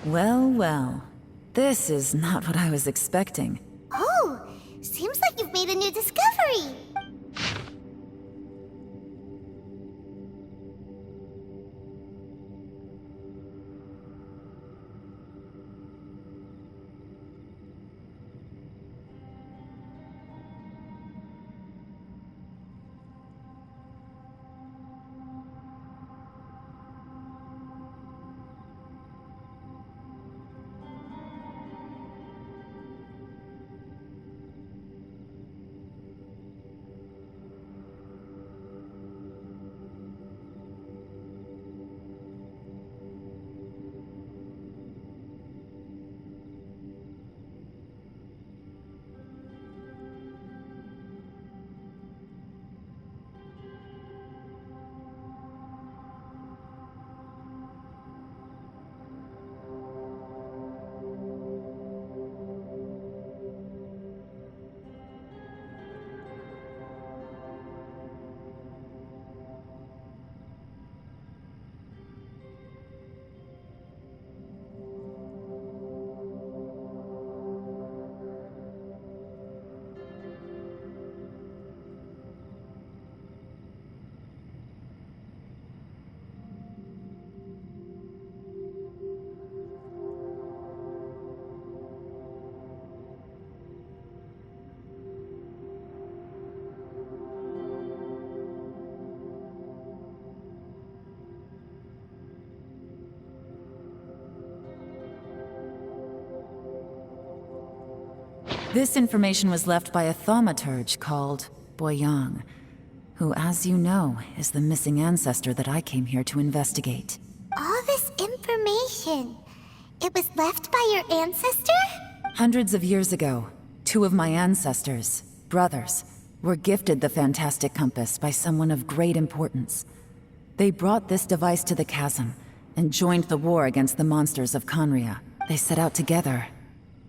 Well, well. This is not what I was expecting. Oh, seems like you've made a new discovery. This information was left by a thaumaturge called Boyang, who, as you know, is the missing ancestor that I came here to investigate. All this information, it was left by your ancestor? Hundreds of years ago, two of my ancestors, brothers, were gifted the fantastic compass by someone of great importance. They brought this device to the chasm and joined the war against the monsters of Conria. They set out together,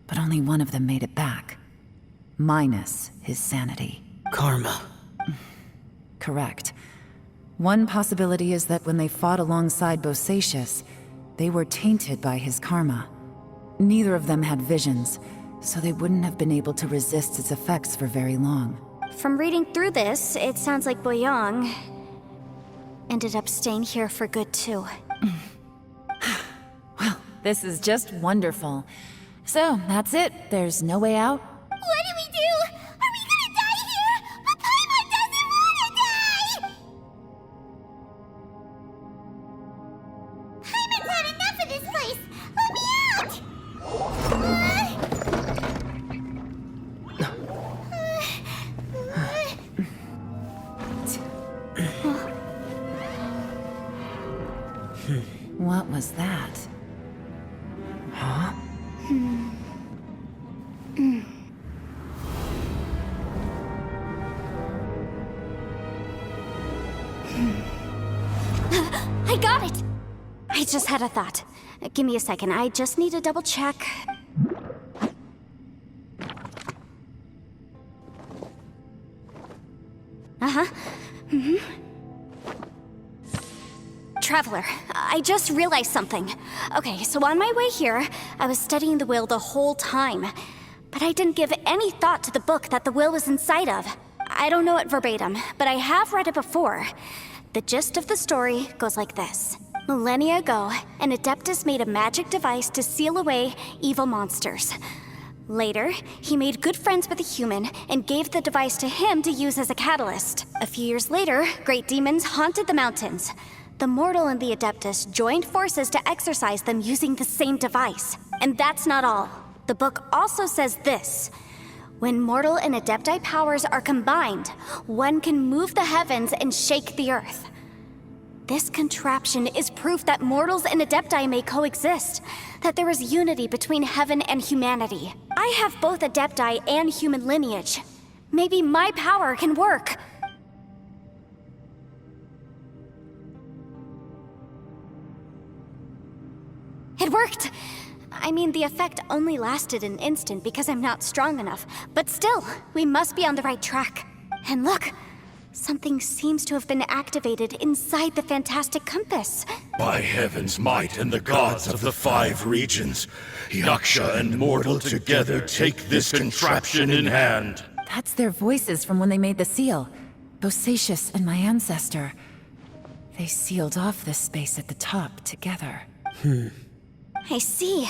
but only one of them made it back. Minus his sanity. Karma. Correct. One possibility is that when they fought alongside Bosacius, they were tainted by his karma. Neither of them had visions, so they wouldn't have been able to resist its effects for very long. From reading through this, it sounds like Boyang ended up staying here for good too. Well, this is just wonderful. So, that's it. There's no way out? What do we do? Are we gonna die here? But Paimon doesn't wanna die! Paimon's had enough of this place! Let me out! What was that? Huh? I got it! I just had a thought. Give me a second, I just need to double check. Uh-huh. Traveler, I just realized something. Okay, so on my way here, I was studying the will the whole time. But I didn't give any thought to the book that the will was inside of. I don't know it verbatim, but I have read it before. The gist of the story goes like this. Millennia ago, an Adeptus made a magic device to seal away evil monsters. Later, he made good friends with a human and gave the device to him to use as a catalyst. A few years later, great demons haunted the mountains. The mortal and the Adeptus joined forces to exorcise them using the same device. And that's not all. The book also says this. When mortal and Adepti powers are combined, one can move the heavens and shake the earth. This contraption is proof that mortals and Adepti may coexist, that there is unity between heaven and humanity. I have both Adepti and human lineage. Maybe my power can work. It worked! I mean, the effect only lasted an instant because I'm not strong enough. But still, we must be on the right track. And look, Something seems to have been activated inside the fantastic compass. By heaven's might and the gods of the 5 regions, Yaksha and mortal together take this contraption in hand. That's their voices from when they made the seal. Bosacius and my ancestor. They sealed off this space at the top together. I see.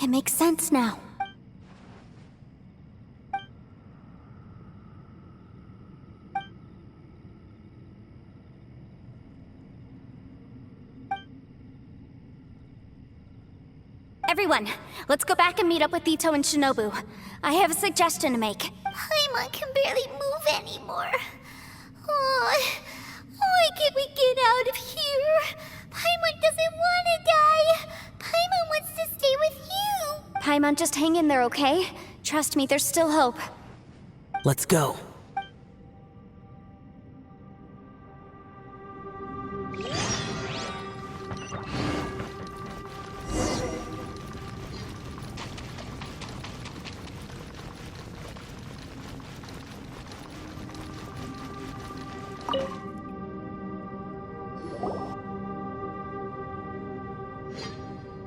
It makes sense now. Everyone, let's go back and meet up with Ito and Shinobu. I have a suggestion to make. Paimon can barely move anymore. Oh, why can't we get out of here? Paimon doesn't want to die. Paimon wants to stay with you. Paimon, just hang in there, okay? Trust me, there's still hope. Let's go.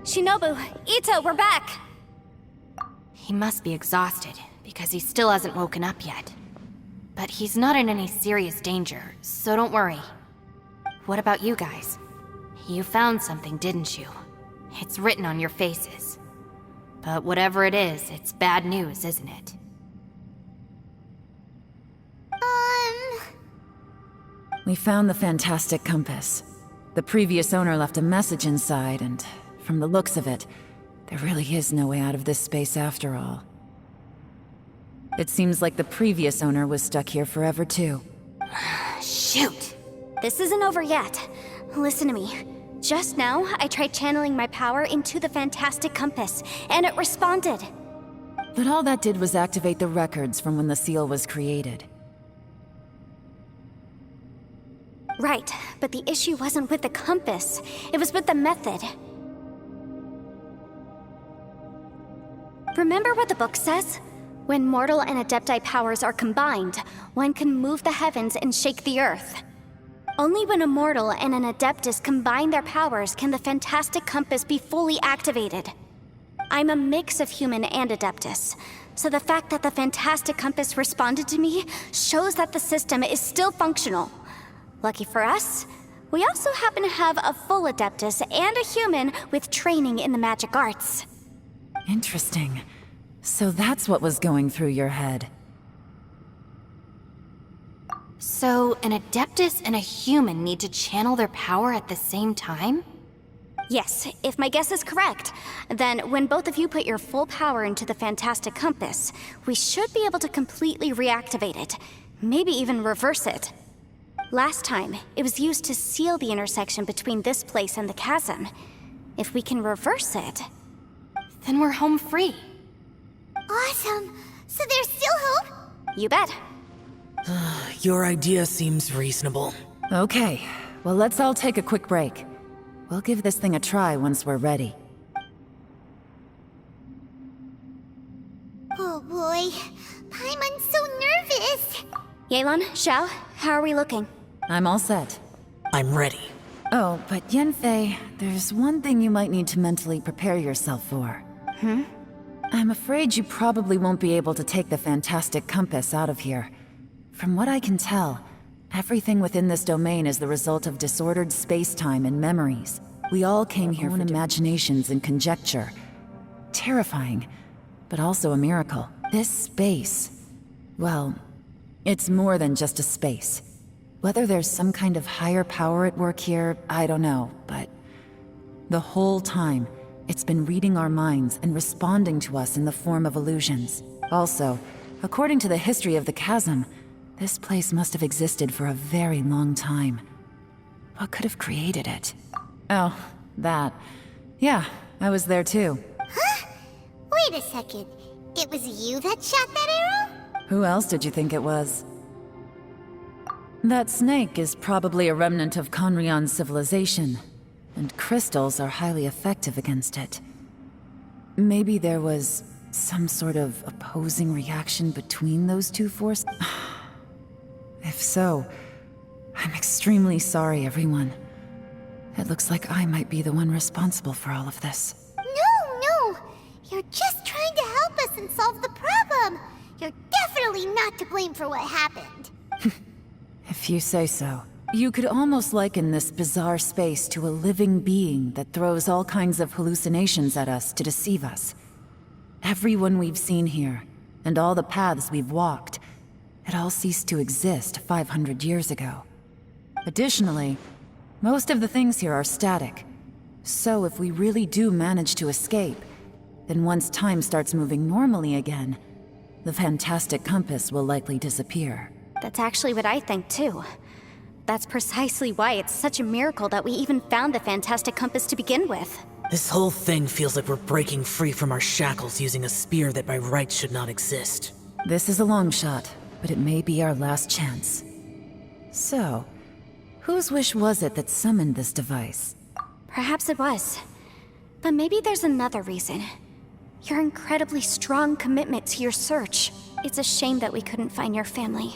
Shinobu, Ito, we're back! He must be exhausted, because he still hasn't woken up yet. But he's not in any serious danger, so don't worry. What about you guys? You found something, didn't you? It's written on your faces. But whatever it is, it's bad news, isn't it? We found the fantastic compass. The previous owner left a message inside, and from the looks of it, there really is no way out of this space after all. It seems like the previous owner was stuck here forever too. Shoot! This isn't over yet. Listen to me. Just now, I tried channeling my power into the fantastic compass, and it responded. But all that did was activate the records from when the seal was created. Right, but the issue wasn't with the compass. It was with the method. Remember what the book says? When mortal and adepti powers are combined, one can move the heavens and shake the earth. Only when a mortal and an adeptus combine their powers can the fantastic compass be fully activated. I'm a mix of human and adeptus, so the fact that the fantastic compass responded to me shows that the system is still functional. Lucky for us, we also happen to have a full adeptus and a human with training in the magic arts. Interesting. So that's what was going through your head. So, an adeptus and a human need to channel their power at the same time? Yes, if my guess is correct, then when both of you put your full power into the fantastic compass, we should be able to completely reactivate it, maybe even reverse it. Last time, it was used to seal the intersection between this place and the chasm. If we can reverse it... Then we're home free. Awesome. So there's still hope? You bet. Your idea seems reasonable. Okay, well let's all take a quick break. We'll give this thing a try once we're ready. Oh boy. Paimon's so nervous. Yelan, Xiao, how are we looking? I'm all set. I'm ready. Oh, but Yanfei, there's one thing you might need to mentally prepare yourself for. I'm afraid you probably won't be able to take the fantastic compass out of here. From what I can tell, everything within this domain is the result of disordered space-time and memories. We all came here for imaginations and conjecture. Terrifying, but also a miracle. This space, well, it's more than just a space. Whether there's some kind of higher power at work here, I don't know, but the whole time, it's been reading our minds and responding to us in the form of illusions. Also, according to the history of the chasm, this place must have existed for a very long time. What could have created it? Oh, that. Yeah, I was there too. Huh? Wait a second. It was you that shot that arrow? Who else did you think it was? That snake is probably a remnant of Conrion's civilization, and crystals are highly effective against it. Maybe there was some sort of opposing reaction between those two forces? If so, I'm extremely sorry, everyone. It looks like I might be the one responsible for all of this. No! You're just trying to help us and solve the problem! You're definitely not to blame for what happened. If you say so. You could almost liken this bizarre space to a living being that throws all kinds of hallucinations at us to deceive us. Everyone we've seen here, and all the paths we've walked, it all ceased to exist 500 years ago. Additionally, most of the things here are static. So if we really do manage to escape, then once time starts moving normally again, the fantastic compass will likely disappear. That's actually what I think too. That's precisely why it's such a miracle that we even found the fantastic compass to begin with. This whole thing feels like we're breaking free from our shackles using a spear that by rights should not exist. This is a long shot, but it may be our last chance. So, whose wish was it that summoned this device? Perhaps it was. But maybe there's another reason. Your incredibly strong commitment to your search. It's a shame that we couldn't find your family.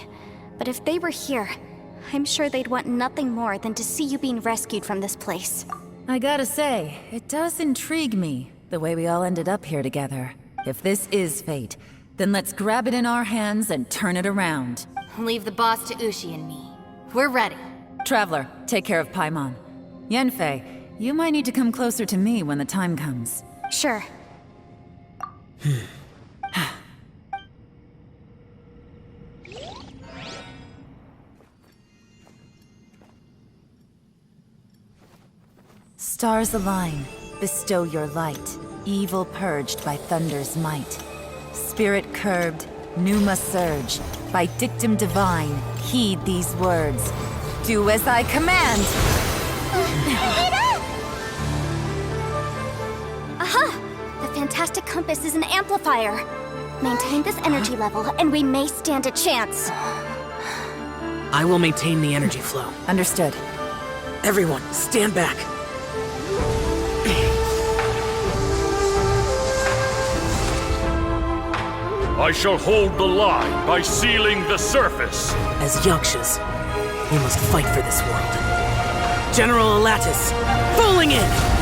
But if they were here, I'm sure they'd want nothing more than to see you being rescued from this place. I gotta say, it does intrigue me, the way we all ended up here together. If this is fate, then let's grab it in our hands and turn it around. Leave the boss to Ushi and me. We're ready. Traveler, take care of Paimon. Yanfei, you might need to come closer to me when the time comes. Sure. Stars align, bestow your light, evil purged by thunder's might. Spirit curbed, pneuma surge, by dictum divine, heed these words. Do as I command! Aha! The fantastic compass is an amplifier. Maintain this energy level, and we may stand a chance. I will maintain the energy flow. Understood. Everyone, stand back. I shall hold the line by sealing the surface. As Yakshas, we must fight for this world. General Alatus, falling in!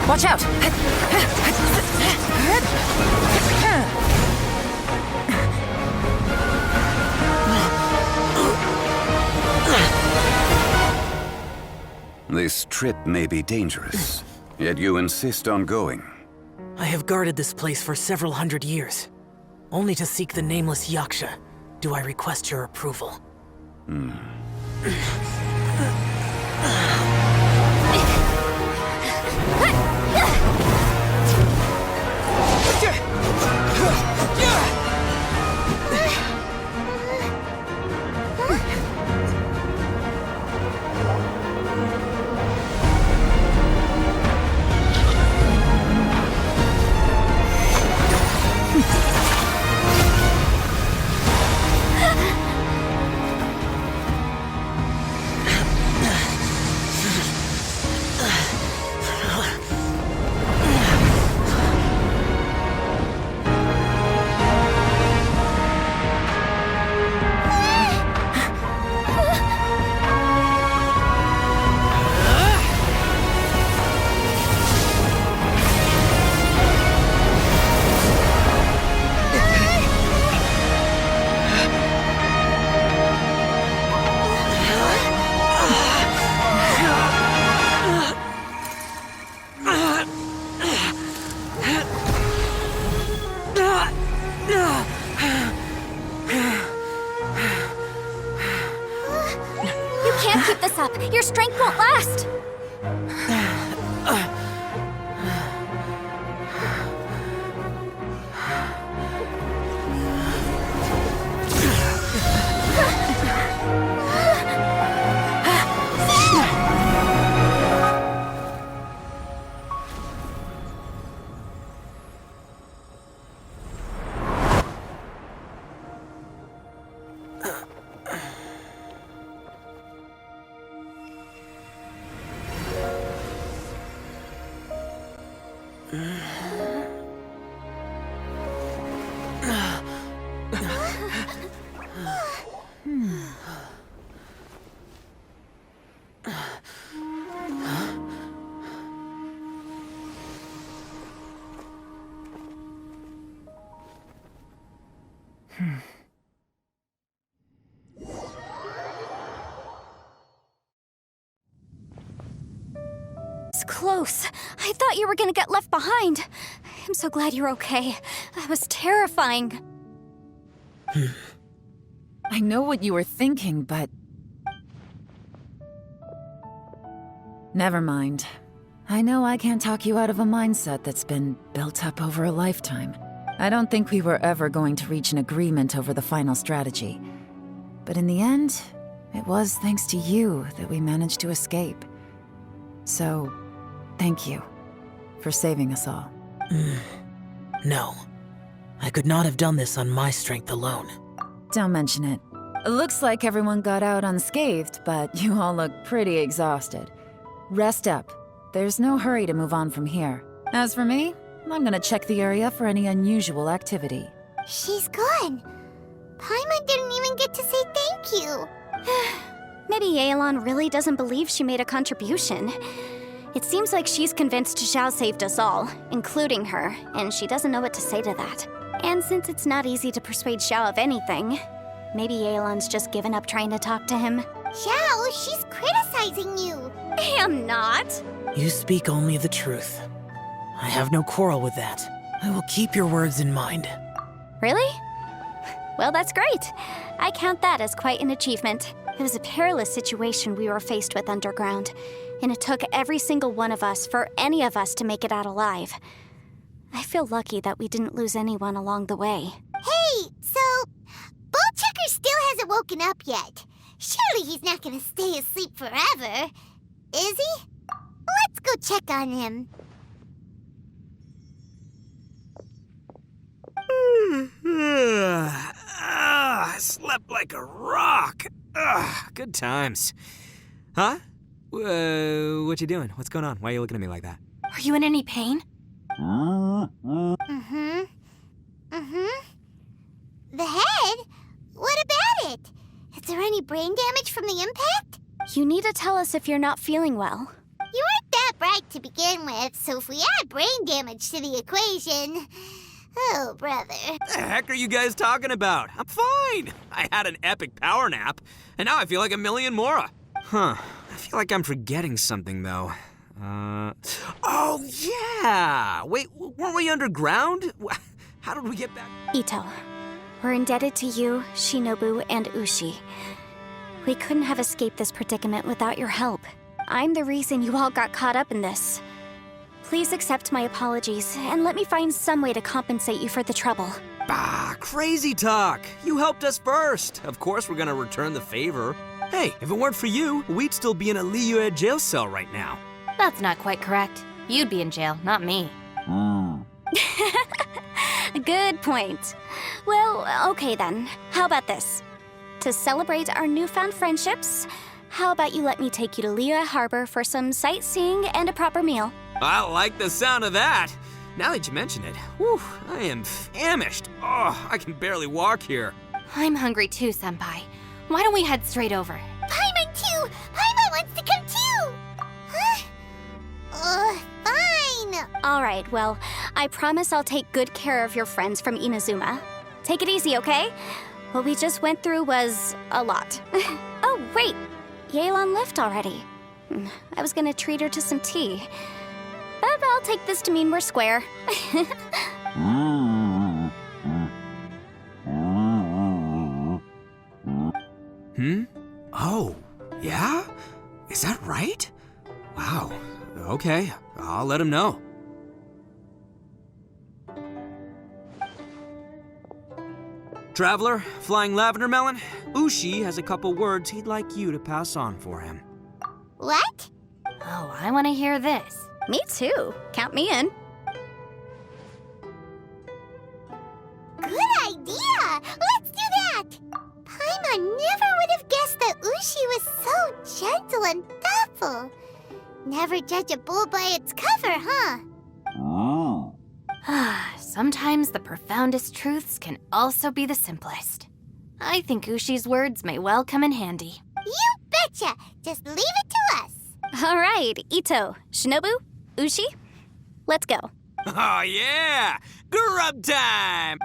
Watch out! This trip may be dangerous, yet you insist on going. I have guarded this place for several hundred years. Only to seek the nameless Yaksha, do I request your approval. Can't keep this up. Your strength won't last. It's close. I thought you were gonna get left behind. I'm so glad you're okay. That was terrifying. I know what you were thinking, but... Never mind. I know I can't talk you out of a mindset that's been built up over a lifetime. I don't think we were ever going to reach an agreement over the final strategy. But in the end, it was thanks to you that we managed to escape. So, thank you for saving us all. No. I could not have done this on my strength alone. Don't mention it. It looks like everyone got out unscathed, but you all look pretty exhausted. Rest up. There's no hurry to move on from here. As for me, I'm gonna check the area for any unusual activity. She's gone. Paimon didn't even get to say thank you. Maybe Yelan really doesn't believe she made a contribution. It seems like she's convinced Xiao saved us all, including her, and she doesn't know what to say to that. And since it's not easy to persuade Xiao of anything, maybe Yelan's just given up trying to talk to him. Xiao, she's criticizing you. I am not. You speak only the truth. I have no quarrel with that. I will keep your words in mind. Really? Well, that's great. I count that as quite an achievement. It was a perilous situation we were faced with underground, and it took every single one of us for any of us to make it out alive. I feel lucky that we didn't lose anyone along the way. Hey, so Bullchecker still hasn't woken up yet. Surely he's not gonna stay asleep forever, is he? Let's go check on him. I slept like a rock. Good times. Huh? What you doing? What's going on? Why are you looking at me like that? Are you in any pain? The head? What about it? Is there any brain damage from the impact? You need to tell us if you're not feeling well. You weren't that bright to begin with, so if we add brain damage to the equation... Oh, brother. What the heck are you guys talking about? I'm fine. I had an epic power nap, and now I feel like a million more. Huh. I feel like I'm forgetting something, though. Oh, yeah! Wait, weren't we underground? How did we get back? Ito, we're indebted to you, Shinobu, and Ushi. We couldn't have escaped this predicament without your help. I'm the reason you all got caught up in this. Please accept my apologies, and let me find some way to compensate you for the trouble. Bah, crazy talk. You helped us first. Of course we're gonna return the favor. Hey, if it weren't for you, we'd still be in a Liyue jail cell right now. That's not quite correct. You'd be in jail, not me. Good point. Well, okay then. How about this? To celebrate our newfound friendships, how about you let me take you to Liyue Harbor for some sightseeing and a proper meal? I like the sound of that. Now that you mention it, whew, I am famished. Oh, I can barely walk here. I'm hungry too, Senpai. Why don't we head straight over? Paimon too! Paimon wants to come too! Huh? Fine! Alright, well, I promise I'll take good care of your friends from Inazuma. Take it easy, okay? What we just went through was a lot. Oh, wait! Yelan left already. I was gonna treat her to some tea. But I'll take this to mean we're square. Oh, yeah? Is that right? Wow. Okay, I'll let him know. Traveler, Flying Lavender Melon, Ushi has a couple words he'd like you to pass on for him. What? Oh, I want to hear this. Me too. Count me in. Good idea! Let's do that! Paimon never would have guessed that Ushi was so gentle and thoughtful. Never judge a bull by its cover, huh? Sometimes the profoundest truths can also be the simplest. I think Ushi's words may well come in handy. You betcha! Just leave it to us. All right, Ito, Shinobu, Ushi, let's go. Oh yeah! Grub time!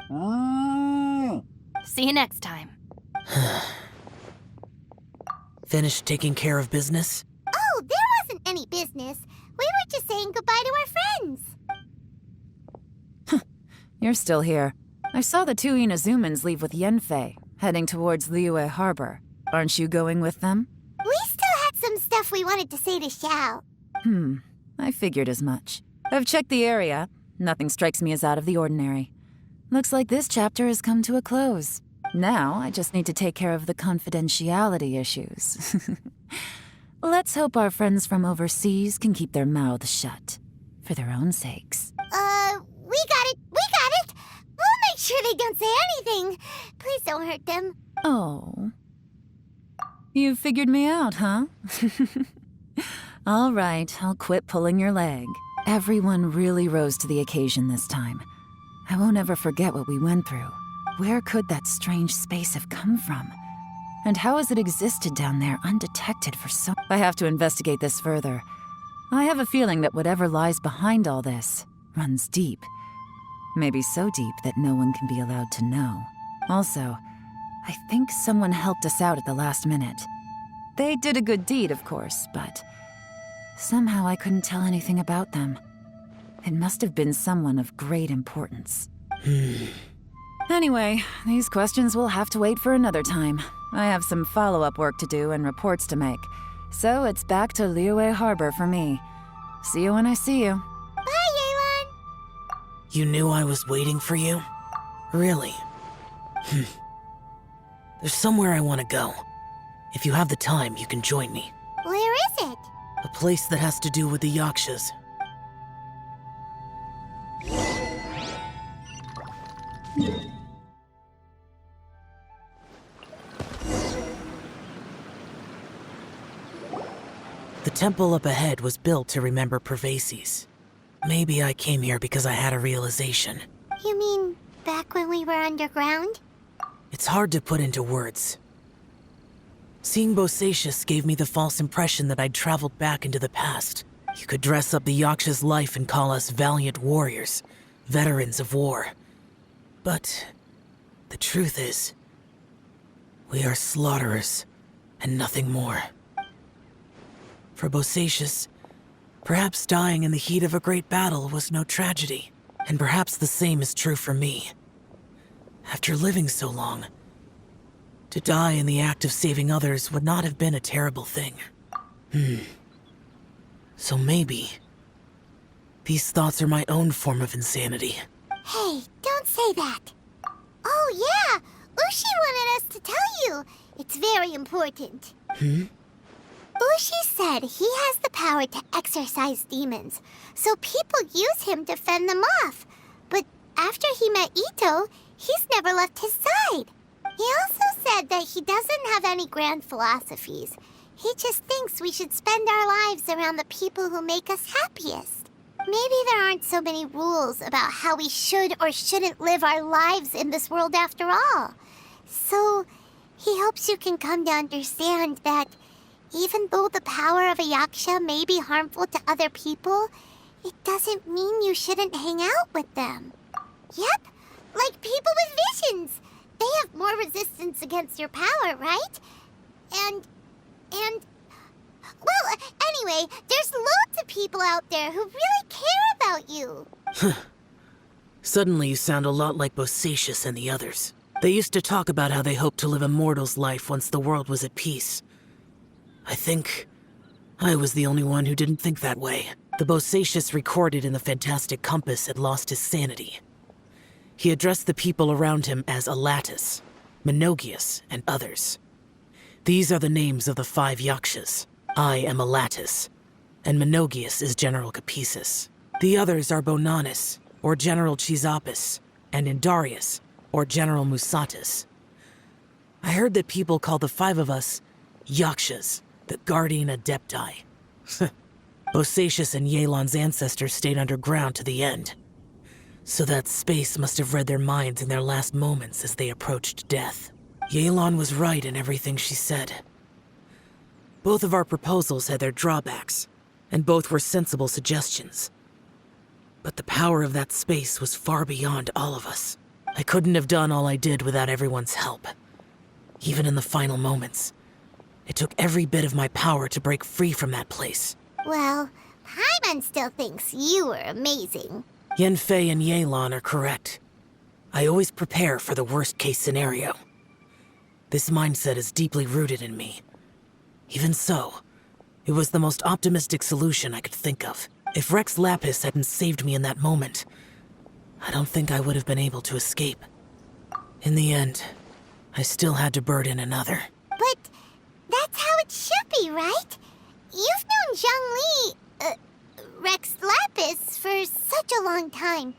See you next time. Finished taking care of business? Oh, there wasn't any business. We were just saying goodbye to our friends. You're still here. I saw the two Inazumans leave with Yenfei, heading towards Liyue Harbor. Aren't you going with them? We still had some stuff we wanted to say to Xiao. I figured as much. I've checked the area. Nothing strikes me as out of the ordinary. Looks like this chapter has come to a close. Now, I just need to take care of the confidentiality issues. Let's hope our friends from overseas can keep their mouths shut. For their own sakes. We got it! We got it! We'll make sure they don't say anything. Please don't hurt them. Oh. You figured me out, huh? All right, I'll quit pulling your leg. Everyone really rose to the occasion this time. I won't ever forget what we went through. Where could that strange space have come from? And how has it existed down there undetected for so... I have to investigate this further. I have a feeling that whatever lies behind all this runs deep. Maybe so deep that no one can be allowed to know. Also, I think someone helped us out at the last minute. They did a good deed, of course, but somehow I couldn't tell anything about them. It must have been someone of great importance. Anyway, these questions will have to wait for another time. I have some follow-up work to do and reports to make. So it's back to Liyue Harbor for me. See you when I see you. Bye, Yelan! You knew I was waiting for you? Really? There's somewhere I want to go. If you have the time, you can join me. Where is it? A place that has to do with the Yakshas. The temple up ahead was built to remember Pervases. Maybe I came here because I had a realization. You mean back when we were underground? It's hard to put into words. Seeing Bosacius gave me the false impression that I'd traveled back into the past. You could dress up the Yaksha's life and call us valiant warriors, veterans of war. But the truth is, we are slaughterers and nothing more. For Bosacius, perhaps dying in the heat of a great battle was no tragedy, and perhaps the same is true for me. After living so long, to die in the act of saving others would not have been a terrible thing. So maybe these thoughts are my own form of insanity. Hey, don't say that. Oh yeah, Ushi wanted us to tell you. It's very important. Ushi said he has the power to exorcise demons, so people use him to fend them off. But after he met Ito, he's never left his side. He also said that he doesn't have any grand philosophies. He just thinks we should spend our lives around the people who make us happiest. Maybe there aren't so many rules about how we should or shouldn't live our lives in this world after all. So, he hopes you can come to understand that even though the power of a Yaksha may be harmful to other people, it doesn't mean you shouldn't hang out with them. Yep, like people with visions. They have more resistance against your power, right? Well, anyway, there's loads of people out there who really care about you. Suddenly you sound a lot like Bosacius and the others. They used to talk about how they hoped to live a mortal's life once the world was at peace. I think I was the only one who didn't think that way. The Bosacius recorded in the Fantastic Compass had lost his sanity. He addressed the people around him as Alatus, Menogius, and others. These are the names of the 5 Yakshas. I am Alatus, and Menogius is General Capisis. The others are Bonanis, or General Chisapis, and Indarius, or General Musatus. I heard that people call the 5 of us Yakshas, the Guardian Adepti. Bosacius and Yelan's ancestors stayed underground to the end. So that space must have read their minds in their last moments as they approached death. Yelan was right in everything she said. Both of our proposals had their drawbacks, and both were sensible suggestions. But the power of that space was far beyond all of us. I couldn't have done all I did without everyone's help. Even in the final moments, it took every bit of my power to break free from that place. Well, Paimon still thinks you were amazing. Yanfei and Yelan are correct. I always prepare for the worst-case scenario. This mindset is deeply rooted in me. Even so, it was the most optimistic solution I could think of. If Rex Lapis hadn't saved me in that moment, I don't think I would have been able to escape. In the end, I still had to burden another. But that's how it should be, right? You've known Zhongli, Rex Lapis, for such a long time.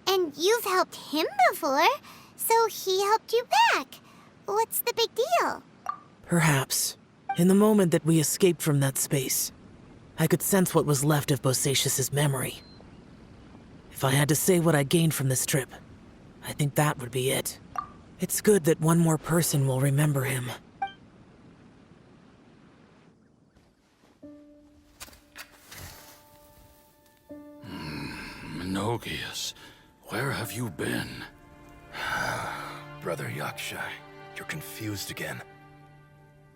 And you've helped him before, so he helped you back. What's the big deal? Perhaps. In the moment that we escaped from that space, I could sense what was left of Bosacius's memory. If I had to say what I gained from this trip, I think that would be it. It's good that one more person will remember him. Menogias, where have you been? Brother Yaksha, you're confused again.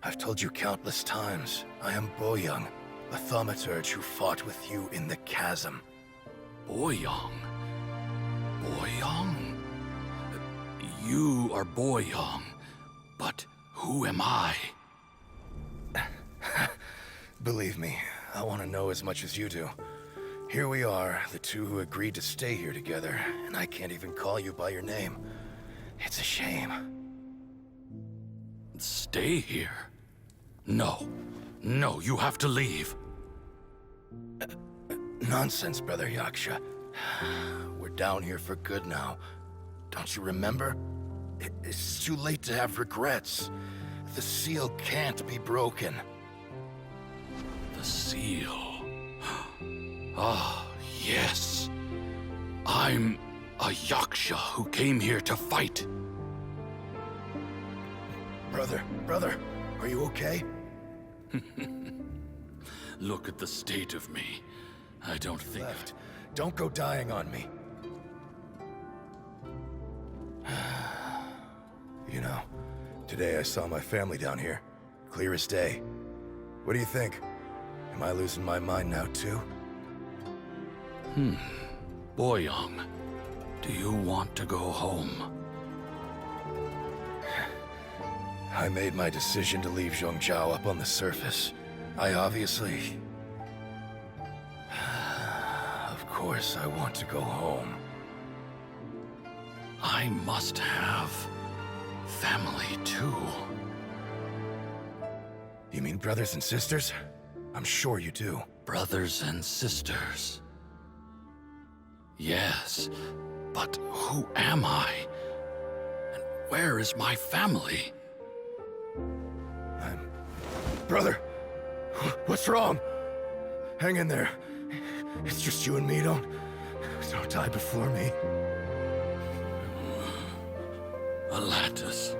I've told you countless times, I am Boyoung, a thaumaturge who fought with you in the chasm. Boyoung? Boyoung? You are Boyoung, but who am I? Believe me, I want to know as much as you do. Here we are, the two who agreed to stay here together, and I can't even call you by your name. It's a shame. Stay here? No. No, you have to leave. Nonsense, Brother Yaksha. We're down here for good now. Don't you remember? It's too late to have regrets. The seal can't be broken. The seal. Ah, yes. I'm a Yaksha who came here to fight. Brother, are you okay? Look at the state of me. I don't think... Left. Don't go dying on me. You know, today I saw my family down here. Clear as day. What do you think? Am I losing my mind now too? Boyoung, do you want to go home? I made my decision to leave Zhongzhou up on the surface. I obviously... Of course I want to go home. I must have family too. You mean brothers and sisters? I'm sure you do. Brothers and sisters. Yes, but who am I? And where is my family? Brother! What's wrong? Hang in there. It's just you and me, don't die before me. Alatus,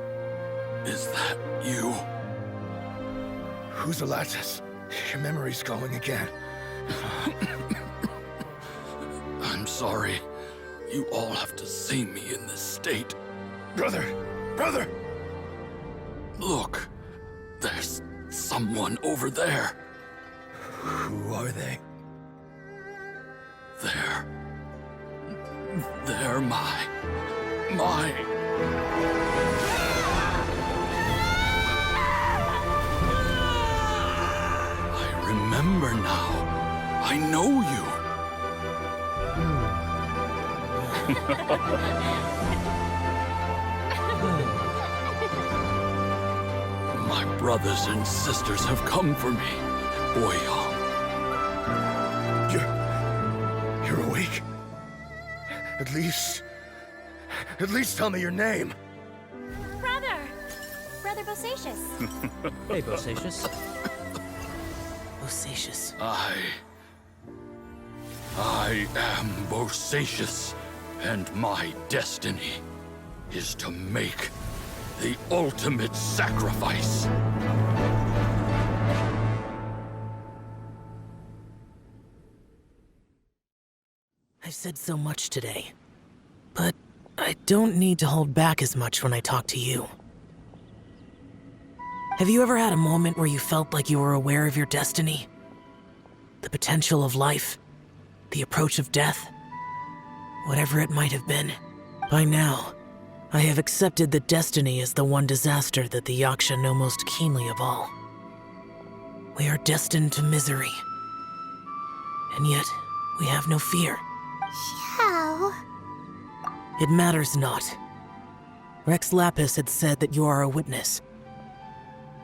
is that you? Who's Alatus? Your memory's going again. I'm sorry. You all have to see me in this state. Brother! Look, there's someone over there. Who are they? They're my... I remember now. I know you. My brothers and sisters have come for me, Boyoung. You're awake? At least tell me your name. Brother Bosacius. Hey, Bosacius. Bosacius. I am Bosacius, And my destiny is to make the ultimate sacrifice. I've said so much today, but I don't need to hold back as much when I talk to you. Have you ever had a moment where you felt like you were aware of your destiny? The potential of life? The approach of death? Whatever it might have been. By now, I have accepted that destiny is the one disaster that the Yaksha know most keenly of all. We are destined to misery. And yet, we have no fear. How? It matters not. Rex Lapis had said that you are a witness.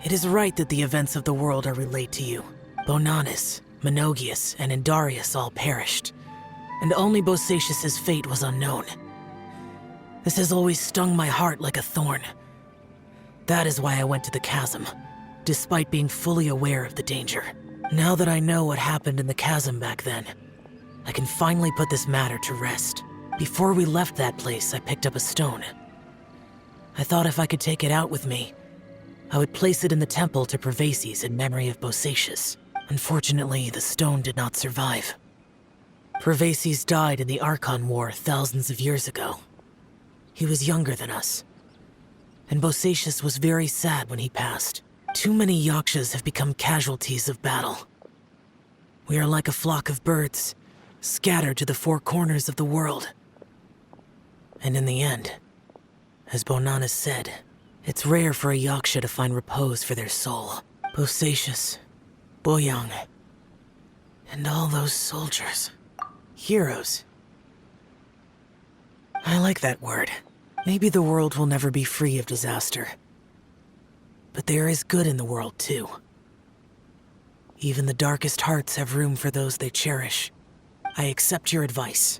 It is right that the events of the world are relayed to you. Bonanis, Menogias, and Indarius all perished, and only Bosacius's fate was unknown. This has always stung my heart like a thorn. That is why I went to the chasm, despite being fully aware of the danger. Now that I know what happened in the chasm back then, I can finally put this matter to rest. Before we left that place, I picked up a stone. I thought if I could take it out with me, I would place it in the temple to Pervases in memory of Bosacius. Unfortunately, the stone did not survive. Pervases died in the Archon War thousands of years ago. He was younger than us, and Bosacius was very sad when he passed. Too many Yakshas have become casualties of battle. We are like a flock of birds, scattered to the four corners of the world. And in the end, as Bonanis said, it's rare for a Yaksha to find repose for their soul. Bosacius, Boyang, and all those soldiers. Heroes. I like that word. Maybe the world will never be free of disaster. But there is good in the world, too. Even the darkest hearts have room for those they cherish. I accept your advice.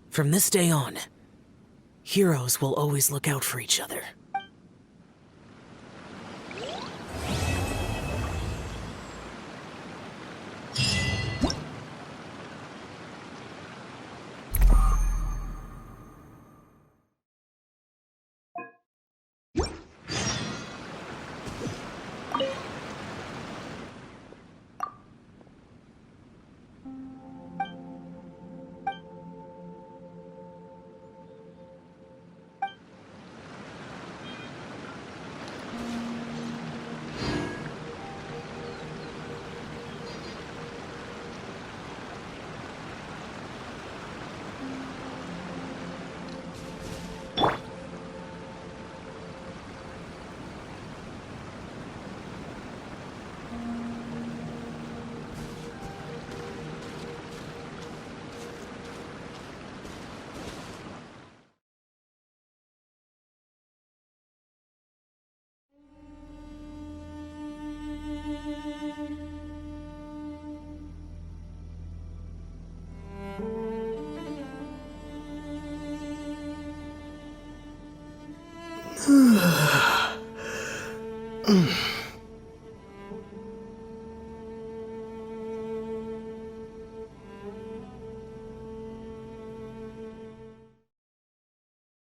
From this day on, heroes will always look out for each other.